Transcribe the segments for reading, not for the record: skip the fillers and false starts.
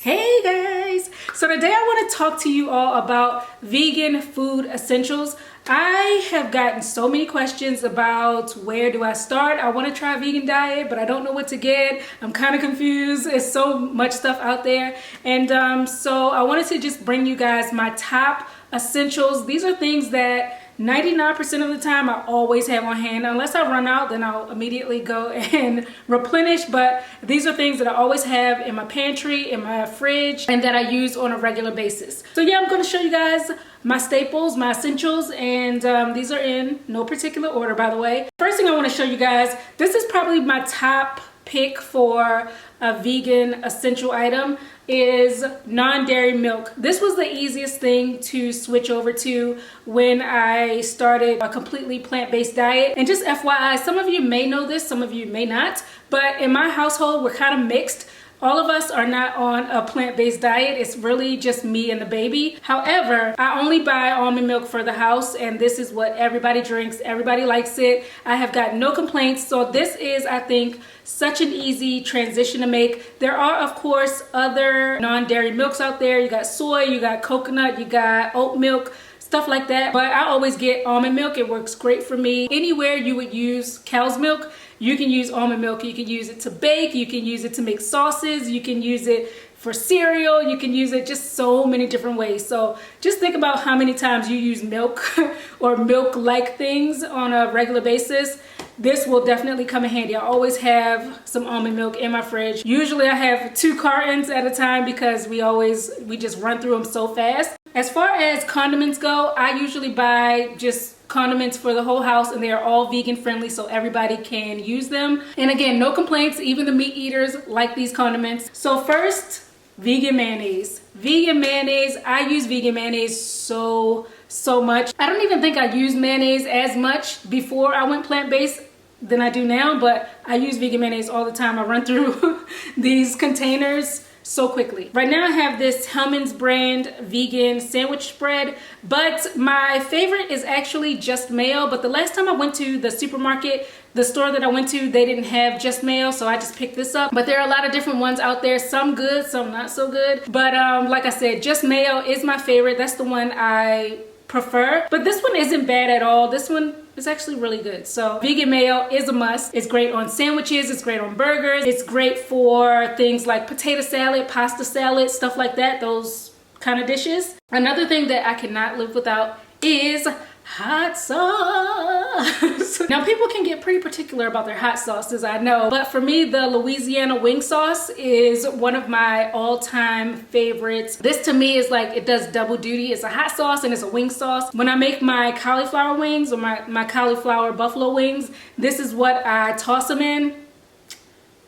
Hey guys! So today I want to talk to you all about vegan food essentials. I have gotten so many questions about where do I start. I want to try a vegan diet, but I don't know what to get. I'm kind of confused. There's so much stuff out there. And so I wanted to just bring you guys my top essentials. These are things that 99% of the time I always have on hand. Unless I run out, then I'll immediately go and replenish. But these are things that I always have in my pantry, in my fridge, and that I use on a regular basis. So yeah, I'm going to show you guys my staples, my essentials, and these are in no particular order, by the way. First thing I want to show you guys, this is probably my top pick for a vegan essential item, is non-dairy milk. This was the easiest thing to switch over to when I started a completely plant-based diet. And just FYI, some of you may know this, some of you may not, but in my household we're kind of mixed. All of us are not on a plant-based diet. It's really just me and the baby. However, I only buy almond milk for the house, and this is what everybody drinks. Everybody likes it. I have got no complaints. So this is, I think, such an easy transition to make. There are, of course, other non-dairy milks out there. You got soy, you got coconut, you got oat milk, stuff like that. But I always get almond milk. It works great for me. Anywhere you would use cow's milk, you can use almond milk. You can use it to bake, you can use it to make sauces, you can use it for cereal, you can use it just so many different ways. So just think about how many times you use milk or milk-like things on a regular basis. This will definitely come in handy. I always have some almond milk in my fridge. Usually I have 2 cartons at a time because we just run through them so fast. As far as condiments go, I usually buy just condiments for the whole house, and they are all vegan friendly, so everybody can use them. And again, no complaints. Even the meat eaters like these condiments. So first, vegan mayonnaise. Vegan mayonnaise. I use vegan mayonnaise so much. I don't even think I used mayonnaise as much before I went plant-based than I do now, but I use vegan mayonnaise all the time. I run through these containers so quickly. Right now I have this Hellmann's brand vegan sandwich spread, but my favorite is actually Just Mayo. But the last time I went to the supermarket, the store that I went to, they didn't have Just Mayo, so I just picked this up. But there are a lot of different ones out there, some good, some not so good. But like I said, Just Mayo is my favorite. That's the one I prefer. But this one isn't bad at all. This one is actually really good. So vegan mayo is a must. It's great on sandwiches, it's great on burgers, it's great for things like potato salad, pasta salad, stuff like that, those kind of dishes. Another thing that I cannot live without is hot sauce. Now people can get pretty particular about their hot sauces, I know, but for me the Louisiana wing sauce is one of my all-time favorites. This to me is like, it does double duty. It's a hot sauce and it's a wing sauce. When I make my cauliflower wings or my cauliflower buffalo wings, this is what I toss them in.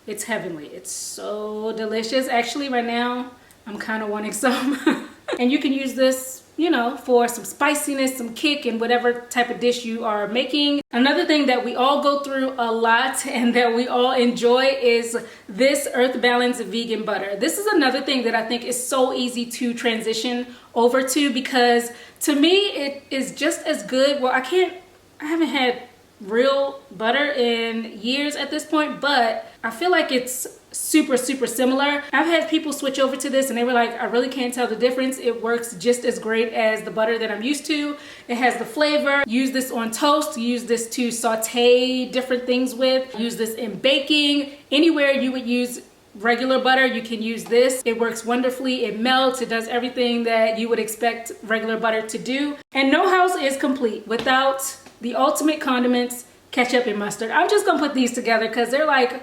It's heavenly. It's so delicious. Actually right now I'm kind of wanting some. And you can use this, you know, for some spiciness, some kick, and whatever type of dish you are making. Another thing that we all go through a lot and that we all enjoy is this Earth Balance vegan butter. This is another thing that I think is so easy to transition over to, because to me it is just as good. Well, I haven't had real butter in years at this point, but I feel like it's super similar. I've had people switch over to this and they were like, I really can't tell the difference. It works just as great as the butter that I'm used to. It has the flavor. Use this on toast, use this to saute different things with, use this in baking. Anywhere you would use regular butter, you can use this. It works wonderfully. It melts. It does everything that you would expect regular butter to do. And no house is complete without the ultimate condiments, ketchup and mustard. I'm just gonna put these together because they're like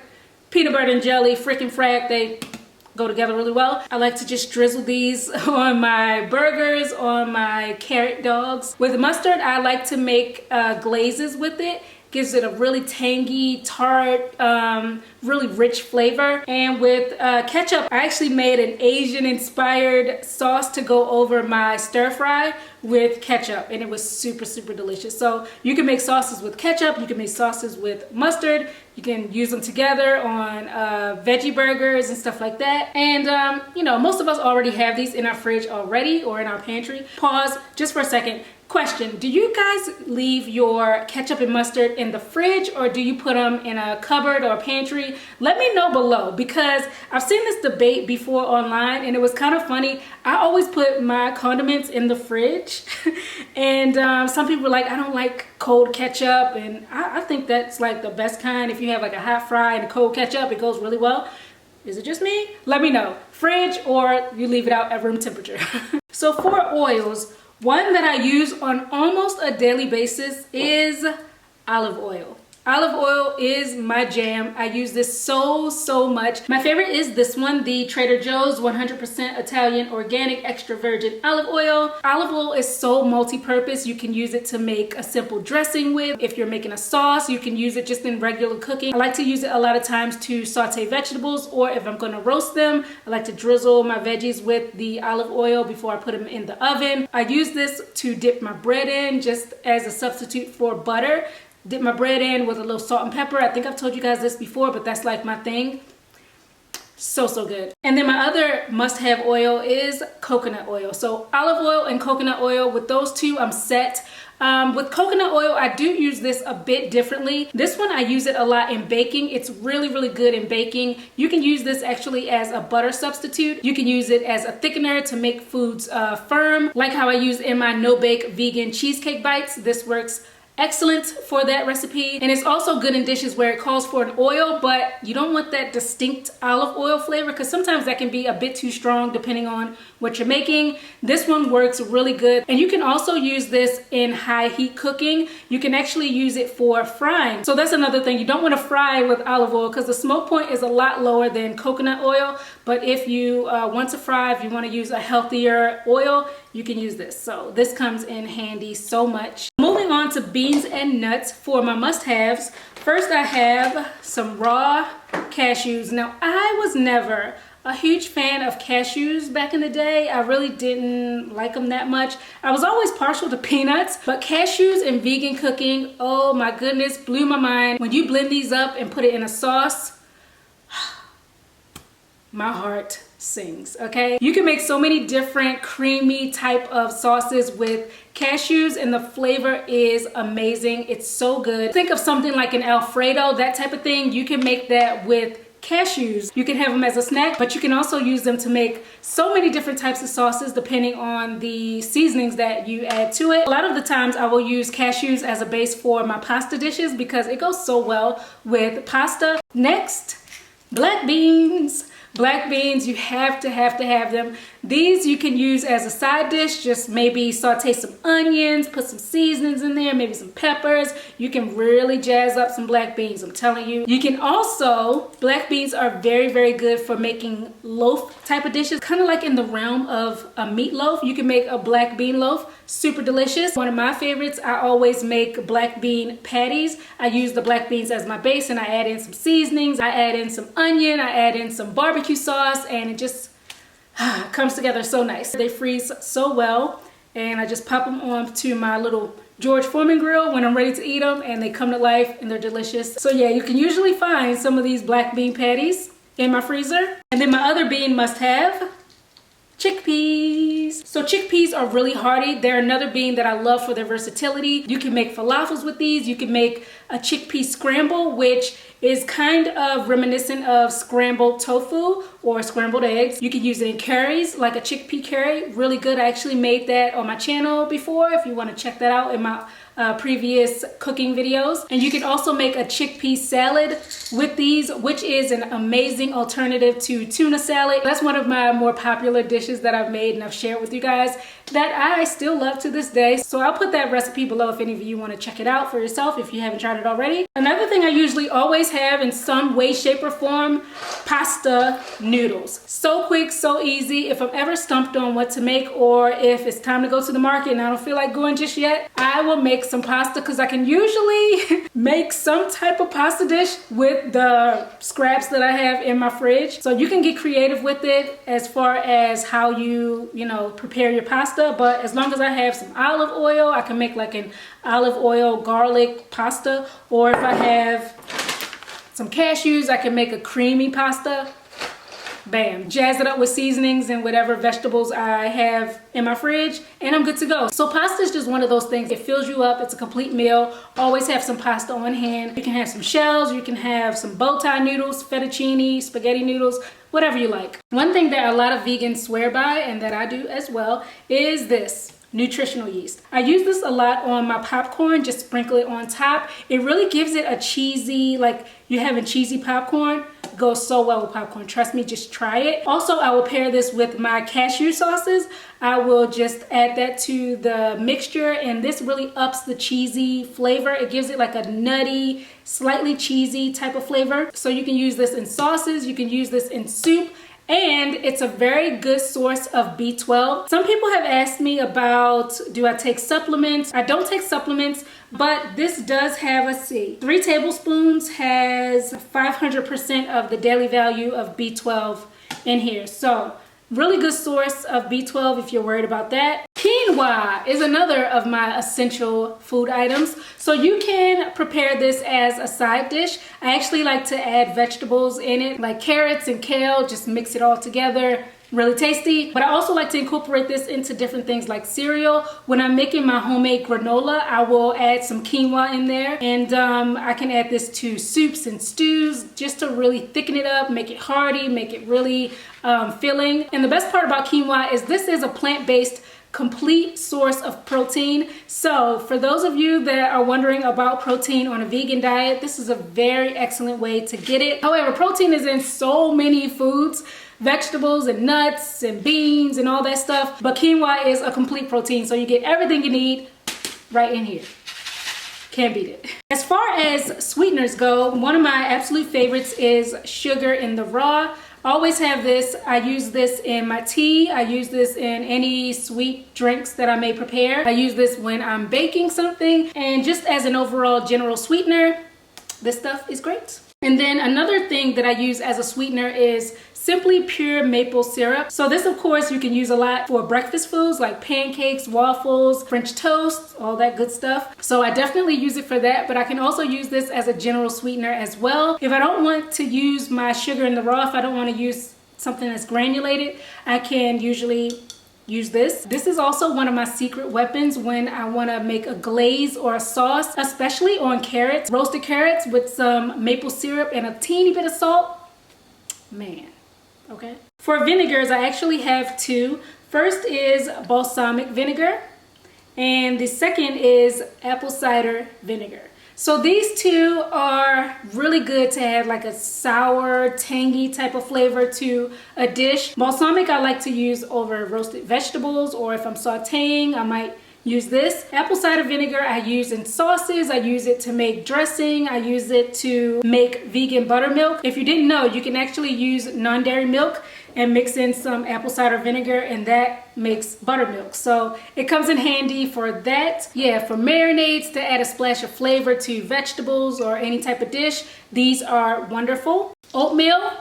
peanut butter and jelly, frickin' frack. They go together really well. I like to just drizzle these on my burgers, on my carrot dogs. With mustard, I like to make glazes with it. Gives it a really tangy, tart, really rich flavor. And with ketchup, I actually made an Asian-inspired sauce to go over my stir-fry with ketchup, and it was super delicious. So you can make sauces with ketchup, you can make sauces with mustard, you can use them together on veggie burgers and stuff like that. And you know, most of us already have these in our fridge already or in our pantry. Pause just for a second. Question, do you guys leave your ketchup and mustard in the fridge, or do you put them in a cupboard or a pantry? Let me know below, because I've seen this debate before online and it was kind of funny. I always put my condiments in the fridge and some people were like, I don't like cold ketchup, and I think that's like the best kind. If you have like a hot fry and a cold ketchup, it goes really well. Is it just me? Let me know. Fridge, or you leave it out at room temperature. So for oils, one that I use on almost a daily basis is olive oil. Olive oil is my jam. I use this so much. My favorite is this one, the Trader Joe's 100% Italian organic extra virgin olive oil. Olive oil is so multi-purpose. You can use it to make a simple dressing with. If you're making a sauce, you can use it just in regular cooking. I like to use it a lot of times to saute vegetables, or if I'm gonna roast them, I like to drizzle my veggies with the olive oil before I put them in the oven. I use this to dip my bread in, just as a substitute for butter. Dip my bread in with a little salt and pepper. I think I've told you guys this before, but that's like my thing. So good. And then my other must-have oil is coconut oil. So olive oil and coconut oil, with those two, I'm set. With coconut oil, I do use this a bit differently. This one, I use it a lot in baking. It's really good in baking. You can use this actually as a butter substitute. You can use it as a thickener to make foods firm, like how I use in my no-bake vegan cheesecake bites. This works excellent for that recipe, and it's also good in dishes where it calls for an oil, but you don't want that distinct olive oil flavor, because sometimes that can be a bit too strong depending on what you're making. This one works really good, and you can also use this in high heat cooking. You can actually use it for frying. So that's another thing, you don't want to fry with olive oil because the smoke point is a lot lower than coconut oil, but if you want to fry, if you want to use a healthier oil, you can use this. So this comes in handy so much. Moving on to beans and nuts for my must-haves. First, I have some raw cashews. Now, I was never a huge fan of cashews back in the day. I really didn't like them that much. I was always partial to peanuts, but cashews in vegan cooking, oh my goodness, blew my mind. When you blend these up and put it in a sauce, my heart sings, okay? You can make so many different creamy type of sauces with cashews, and the flavor is amazing. It's so good. Think of something like an Alfredo, that type of thing. You can make that with cashews. You can have them as a snack, but you can also use them to make so many different types of sauces depending on the seasonings that you add to it. A lot of the times I will use cashews as a base for my pasta dishes because it goes so well with pasta. Next, black beans. Black beans, you have to have them. These you can use as a side dish. Just maybe saute some onions, put some seasonings in there, maybe some peppers. You can really jazz up some black beans, I'm telling you. You can also, black beans are very good for making loaf type of dishes, kind of like in the realm of a meatloaf. You can make a black bean loaf, super delicious. One of my favorites, I always make black bean patties. I use the black beans as my base and I add in some seasonings. I add in some onion, I add in some barbecue sauce, and it just comes together so nice. They freeze so well, and I just pop them onto my little George Foreman grill when I'm ready to eat them, and they come to life and they're delicious. So yeah, you can usually find some of these black bean patties in my freezer. And then my other bean must have, chickpeas. So chickpeas are really hearty. They're another bean that I love for their versatility. You can make falafels with these. You can make a chickpea scramble, which is kind of reminiscent of scrambled tofu or scrambled eggs. You can use it in curries, like a chickpea curry. Really good. I actually made that on my channel before, if you want to check that out in my previous cooking videos. And you can also make a chickpea salad with these, which is an amazing alternative to tuna salad. That's one of my more popular dishes that I've made and I've shared with you guys that I still love to this day. So I'll put that recipe below if any of you want to check it out for yourself if you haven't tried it already. Another thing I usually always have in some way, shape, or form, pasta noodles. So quick, so easy. If I'm ever stumped on what to make, or if it's time to go to the market and I don't feel like going just yet, I will make some pasta, because I can usually make some type of pasta dish with the scraps that I have in my fridge. So you can get creative with it as far as how you prepare your pasta, but as long as I have some olive oil, I can make like an olive oil garlic pasta, or if I have some cashews, I can make a creamy pasta. bam, jazz it up with seasonings and whatever vegetables I have in my fridge, and I'm good to go. So pasta is just one of those things. It fills you up. It's a complete meal. Always have some pasta on hand. You can have some shells. You can have some bow tie noodles, fettuccine, spaghetti noodles, whatever you like. One thing that a lot of vegans swear by, and that I do as well, is this. Nutritional yeast. I use this a lot on my popcorn, just sprinkle it on top. It really gives it a cheesy, like you're having cheesy popcorn. It goes so well with popcorn. Trust me, just try it. Also, I will pair this with my cashew sauces. I will just add that to the mixture, and this really ups the cheesy flavor. It gives it like a nutty, slightly cheesy type of flavor. So you can use this in sauces, you can use this in soup, and it's a very good source of B12. Some people have asked me about, do I take supplements? I don't take supplements, but this does have, let's see, 3 tablespoons has 500% of the daily value of B12 in here. So really good source of B12 if you're worried about that. Quinoa is another of my essential food items. So you can prepare this as a side dish. I actually like to add vegetables in it, like carrots and kale, just mix it all together. Really tasty. But I also like to incorporate this into different things like cereal. When I'm making my homemade granola, I will add some quinoa in there, and I can add this to soups and stews just to really thicken it up, make it hearty, make it really filling. And the best part about quinoa is this is a plant-based complete source of protein. So for those of you that are wondering about protein on a vegan diet, this is a very excellent way to get it. However, protein is in so many foods, vegetables and nuts and beans and all that stuff, but quinoa is a complete protein, so you get everything you need right in here. Can't beat it. As far as sweeteners go, one of my absolute favorites is sugar in the raw. Always have this. I use this in my tea. I use this in any sweet drinks that I may prepare. I use this when I'm baking something, and just as an overall general sweetener, this stuff is great. And then another thing that I use as a sweetener is simply pure maple syrup. So this, of course, you can use a lot for breakfast foods like pancakes, waffles, French toast, all that good stuff. So I definitely use it for that, but I can also use this as a general sweetener as well. If I don't want to use my sugar in the raw, if I don't want to use something that's granulated, I can usually use this. This is also one of my secret weapons when I want to make a glaze or a sauce, especially on carrots. Roasted carrots with some maple syrup and a teeny bit of salt. Man, okay. For vinegars, I actually have 2. First is balsamic vinegar, and the second is apple cider vinegar. So these 2 are really good to add like a sour, tangy type of flavor to a dish. Balsamic I like to use over roasted vegetables, or if I'm sauteing, I might use this. Apple cider vinegar I use in sauces. I use it to make dressing. I use it to make vegan buttermilk. If you didn't know, you can actually use non-dairy milk and mix in some apple cider vinegar, and that makes buttermilk. So it comes in handy for that. Yeah, for marinades, to add a splash of flavor to vegetables or any type of dish, these are wonderful. Oatmeal,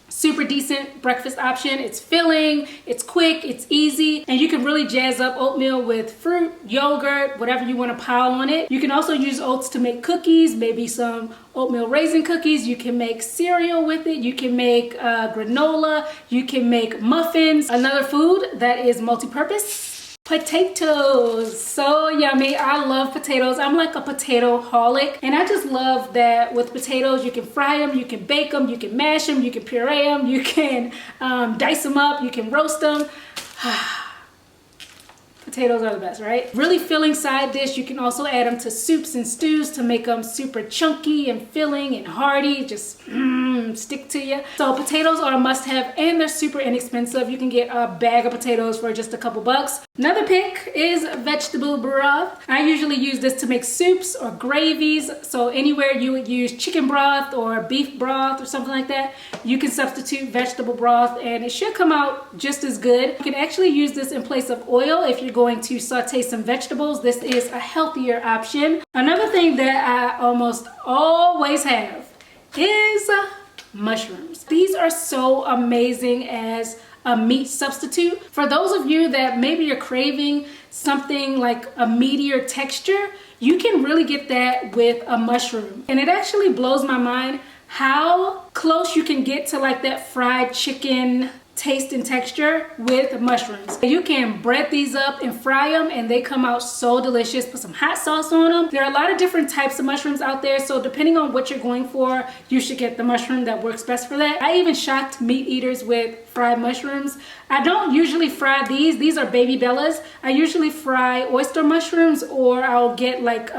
super decent breakfast option. It's filling, it's quick, it's easy, and you can really jazz up oatmeal with fruit, yogurt, whatever you want to pile on it. You can also use oats to make cookies, maybe some oatmeal raisin cookies. You can make cereal with it. You can make granola. You can make muffins. Another food that is multi-purpose, potatoes. So yummy. I love potatoes. I'm like a potato holic, and I just love that with potatoes you can fry them, you can bake them, you can mash them, you can puree them, you can dice them up, you can roast them. Potatoes are the best, right? Really filling side dish. You can also add them to soups and stews to make them super chunky and filling and hearty. Just stick to you. So potatoes are a must-have, and they're super inexpensive. You can get a bag of potatoes for just a couple bucks. Another pick is vegetable broth. I usually use this to make soups or gravies. So anywhere you would use chicken broth or beef broth or something like that, you can substitute vegetable broth, and it should come out just as good. You can actually use this in place of oil if you're going to saute some vegetables. This is a healthier option. Another thing that I almost always have is mushrooms. These are so amazing as a meat substitute. For those of you that maybe you're craving something like a meatier texture, you can really get that with a mushroom. And it actually blows my mind how close you can get to like that fried chicken taste and texture with mushrooms. You can bread these up and fry them and they come out so delicious. Put some hot sauce on them. There are a lot of different types of mushrooms out there, so depending on what you're going for, you should get the mushroom that works best for that. I even shocked meat eaters with fried mushrooms. I don't usually fry these. These are baby bellas. I usually fry oyster mushrooms, or I'll get like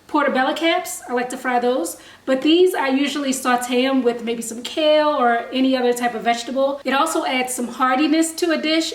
portobello caps. I like to fry those. But these, I usually saute them with maybe some kale or any other type of vegetable. It also adds some hardiness to a dish,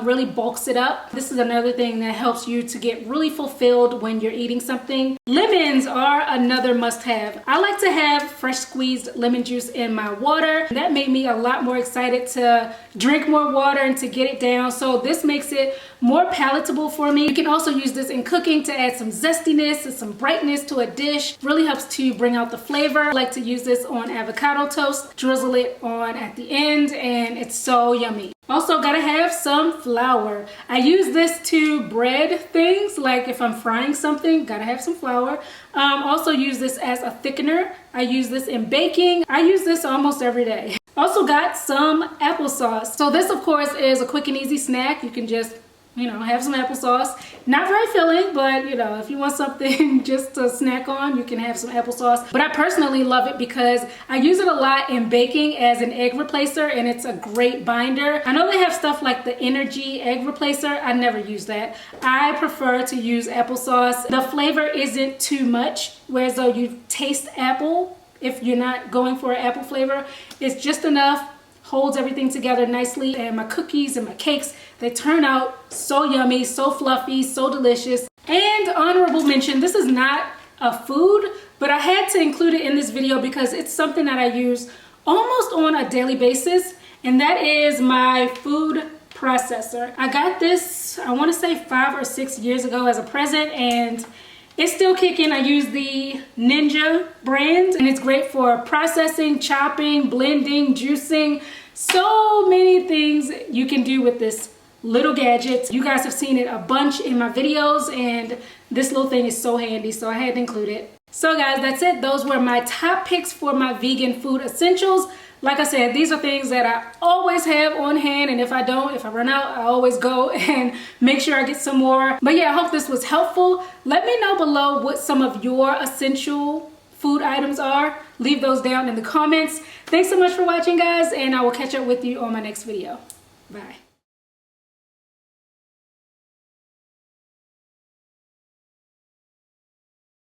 really bulks it up. This is another thing that helps you to get really fulfilled when you're eating something. Lemons are another must-have. I like to have fresh squeezed lemon juice in my water. That made me a lot more excited to drink more water and to get it down. So this makes it more palatable for me. You can also use this in cooking to add some zestiness and some brightness to a dish. Really helps to bring out the flavor. I like to use this on avocado toast, drizzle it on at the end, and it's so yummy. Also gotta have some flour. I use this to bread things, like if I'm frying something, gotta have some flour. Also use this as a thickener. I use this in baking. I use this almost every day. Also got some applesauce. So this of course is a quick and easy snack. You can just, you know, have some applesauce. Not very filling, but you know, if you want something just to snack on, you can have some applesauce. But I personally love it because I use it a lot in baking as an egg replacer, and it's a great binder. I know they have stuff like the Energy egg replacer. I never use that. I prefer to use applesauce. The flavor isn't too much, whereas though you taste apple, if you're not going for an apple flavor, it's just enough. Holds everything together nicely, and my cookies and my cakes, they turn out so yummy, so fluffy, so delicious. And honorable mention, this is not a food, but I had to include it in this video because it's something that I use almost on a daily basis, and that is my food processor. I got this, I want to say 5 or 6 years ago as a present, and it's still kicking. I use the Ninja brand, and it's great for processing, chopping, blending, juicing. So many things you can do with this little gadget. You guys have seen it a bunch in my videos, and this little thing is so handy, so I had to include it. So guys, that's it. Those were my top picks for my vegan food essentials. Like I said, these are things that I always have on hand, and if I run out, I always go and make sure I get some more. But yeah, I hope this was helpful. Let me know below what some of your essential food items are. Leave those down in the comments. Thanks so much for watching, guys, and I will catch up with you on my next video. Bye.